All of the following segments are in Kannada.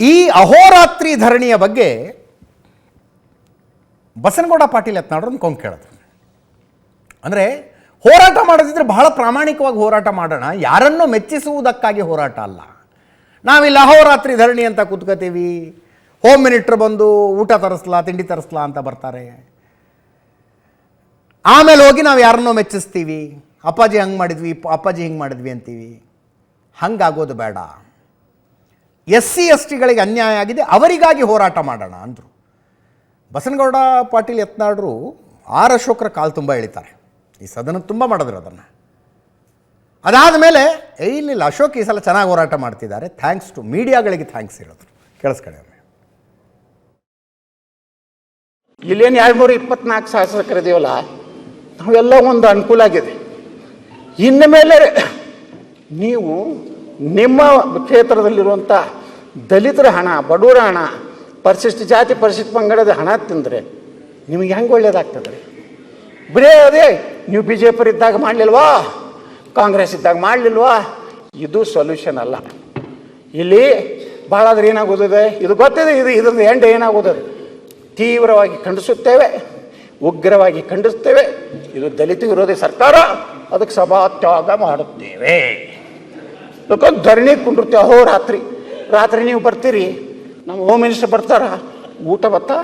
ಈ ಅಹೋರಾತ್ರಿ ಧರಣಿಯ ಬಗ್ಗೆ ಬಸನಗೌಡ ಪಾಟೀಲ್ ಯತ್ನಾಳ್ ಒಂದು ಕೊಂಕು ಕೇಳಿದ್ರು. ಅಂದರೆ ಹೋರಾಟ ಮಾಡೋದಿದ್ರೆ ಬಹಳ ಪ್ರಾಮಾಣಿಕವಾಗಿ ಹೋರಾಟ ಮಾಡೋಣ, ಯಾರನ್ನೂ ಮೆಚ್ಚಿಸುವುದಕ್ಕಾಗಿ ಹೋರಾಟ ಅಲ್ಲ. ನಾವಿಲ್ಲಿ ಅಹೋರಾತ್ರಿ ಧರಣಿ ಅಂತ ಕೂತ್ಕೋತೀವಿ, ಹೋಮ್ ಮಿನಿಸ್ಟರ್ ಬಂದು ಊಟ ತರಿಸ್ಲಾ ತಿಂಡಿ ತರಿಸ್ಲಾ ಅಂತ ಬರ್ತಾರೆ, ಆಮೇಲೆ ಹೋಗಿ ನಾವು ಯಾರನ್ನೋ ಮೆಚ್ಚಿಸ್ತೀವಿ, ಅಪ್ಪಾಜಿ ಹಂಗೆ ಮಾಡಿದ್ವಿ ಅಪ್ಪಾಜಿ ಹಿಂಗೆ ಮಾಡಿದ್ವಿ ಅಂತೀವಿ. ಹಂಗಾಗೋದು ಬೇಡ. SC STಗಳಿಗೆ ಅನ್ಯಾಯ ಆಗಿದೆ, ಅವರಿಗಾಗಿ ಹೋರಾಟ ಮಾಡೋಣ ಅಂದರು. ಬಸನಗೌಡ ಪಾಟೀಲ್ ಯತ್ನಾಳರು ಆರ್ ಅಶೋಕರ ಕಾಲು ತುಂಬ ಎಳಿತಾರೆ, ಈ ಸದನ ತುಂಬ ಮಾಡಿದ್ರು ಅದನ್ನು. ಅದಾದ ಮೇಲೆ ಇಲ್ಲ ಅಶೋಕ್ ಈ ಸಲ ಚೆನ್ನಾಗಿ ಹೋರಾಟ ಮಾಡ್ತಿದ್ದಾರೆ, ಥ್ಯಾಂಕ್ಸ್ ಟು ಮೀಡಿಯಾಗಳಿಗೆ ಥ್ಯಾಂಕ್ಸ್ ಇರೋದು. ಕೇಳಿಸ್ಕೊಳ್ಳಿ. ಇಲ್ಲೇನು 224 ಶಾಸಕರಿದೀವಲ್ಲ, ನಾವೆಲ್ಲ ಒಂದು ಅನುಕೂಲ ಆಗಿದೆ. ಇನ್ನು ಮೇಲೆ ನೀವು ನಿಮ್ಮ ಕ್ಷೇತ್ರದಲ್ಲಿರುವಂಥ ದಲಿತರ ಹಣ, ಬಡವರ ಹಣ, ಪರಿಶಿಷ್ಟ ಜಾತಿ ಪರಿಶಿಷ್ಟ ಪಂಗಡದ ಹಣ ತಿಂದರೆ ನಿಮಗೆ ಹೆಂಗೆ ಒಳ್ಳೇದಾಗ್ತದೆ? ಬರೇ ಅದೇ ನೀವು BJP ಇದ್ದಾಗ ಮಾಡಲಿಲ್ವಾ, ಕಾಂಗ್ರೆಸ್ ಇದ್ದಾಗ ಮಾಡಲಿಲ್ವಾ? ಇದು ಸೊಲ್ಯೂಷನ್ ಅಲ್ಲ. ಇಲ್ಲಿ ಭಾಳ ಆದ್ರೆ ಏನಾಗೋದಿದೆ ಇದು ಗೊತ್ತಿದೆ. ಇದ್ರದ್ದು ಎಂಡ್ ಏನಾಗೋದಿದೆ ತೀವ್ರವಾಗಿ ಖಂಡಿಸುತ್ತೇವೆ, ಉಗ್ರವಾಗಿ ಖಂಡಿಸ್ತೇವೆ. ಇದು ದಲಿತ ವಿರೋಧಿ ಸರ್ಕಾರ, ಅದಕ್ಕೆ ಸಭಾತ್ಯಾಗ ಮಾಡುತ್ತೇವೆ. ಯಾಕಂದ್ರೆ ಧರಣಿ ಕುಂಡಿರ್ತೇವೆ ಅಹೋರಾತ್ರಿ. ರಾತ್ರಿ ನೀವು ಬರ್ತೀರಿ, ನಮ್ಮ ಹೋಮ್ ಮಿನಿಸ್ಟರ್ ಬರ್ತಾರ, ಊಟ ಬತ್ತಾ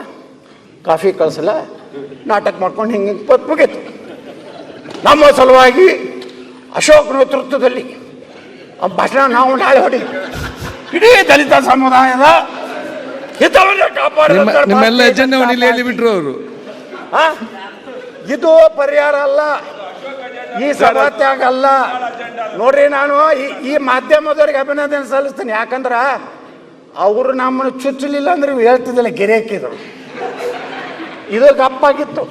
ಕಾಫಿ ಕಳಿಸಲ್ಲ, ನಾಟಕ ಮಾಡ್ಕೊಂಡು ಹಿಂಗೆ ಮುಗೀತು. ನಮ್ಮ ಸಲುವಾಗಿ ಅಶೋಕ್ ನೇತೃತ್ವದಲ್ಲಿ ಭಾಷಣ ನಾವು ನಾಳೆ ಹೊಡಿ ಇಡೀ ದಲಿತ ಸಮುದಾಯದ ಹಿತವನ್ನು ನಿಮ್ಮೆಲ್ಲ ಎಜೆಂಡವನ್ನು ಹೇಳಿಬಿಟ್ರು ಅವರು. ಇದು ಪರಿಹಾರ ಅಲ್ಲ, ಈ ಸಭಾತ್ಯಾಗ ಅಲ್ಲ. ನೋಡ್ರಿ, ನಾನು ಈ ಮಾಧ್ಯಮದವ್ರಿಗೆ ಅಭಿನಂದನೆ ಸಲ್ಲಿಸ್ತೀನಿ. ಯಾಕಂದ್ರೆ ಅವರು ನಮ್ಮನ್ನು ಚುಚ್ಚಲಿಲ್ಲ ಅಂದ್ರೆ ಹೇಳ್ತಿದ್ದಿಲ್ಲ, ಗೆರೆ ಹಾಕಿದ್ರು. ಇದು ಗಪ್ಪಾಗಿತ್ತು.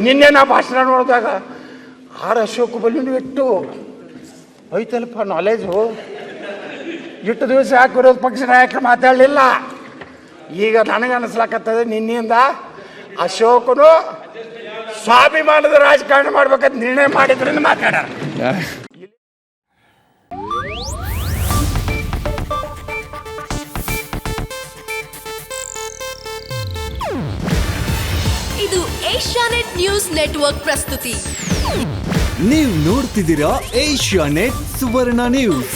ನಿನ್ನೆ ನಾ ಭಾಷಣ ನೋಡಿದಾಗ ಆರ್ ಅಶೋಕ್ ಬಲ್ಲಿ ಇಟ್ಟು ಐತಲ್ಪ ನಾಲೆಜು. ಇಟ್ಟು ದಿವಸ ಯಾಕೆ ವಿರೋಧ ಪಕ್ಷ ನಾಯಕರು ಮಾತಾಡಲಿಲ್ಲ. ಈಗ ನನಗೆ ಅನಿಸ್ಲಾಕತ್ತದೆ ನಿನ್ನೆಯಿಂದ ಅಶೋಕನು ಸ್ವಾಭಿಮಾನದ ರಾಜಕಾರಣ ಮಾಡ್ಬೇಕಂತ ನಿರ್ಣಯ ಮಾಡಿದ್ರಿಂದ ಮಾತಾಡ್ಯಾರ. ಇದು ಏಷ್ಯಾನೆಟ್ ನ್ಯೂಸ್ ನೆಟ್ವರ್ಕ್ ಪ್ರಸ್ತುತಿ. ನೀವು ನೋಡ್ತಿದ್ದೀರಾ ಏಷ್ಯಾನೆಟ್ ಸುವರ್ಣ ನ್ಯೂಸ್.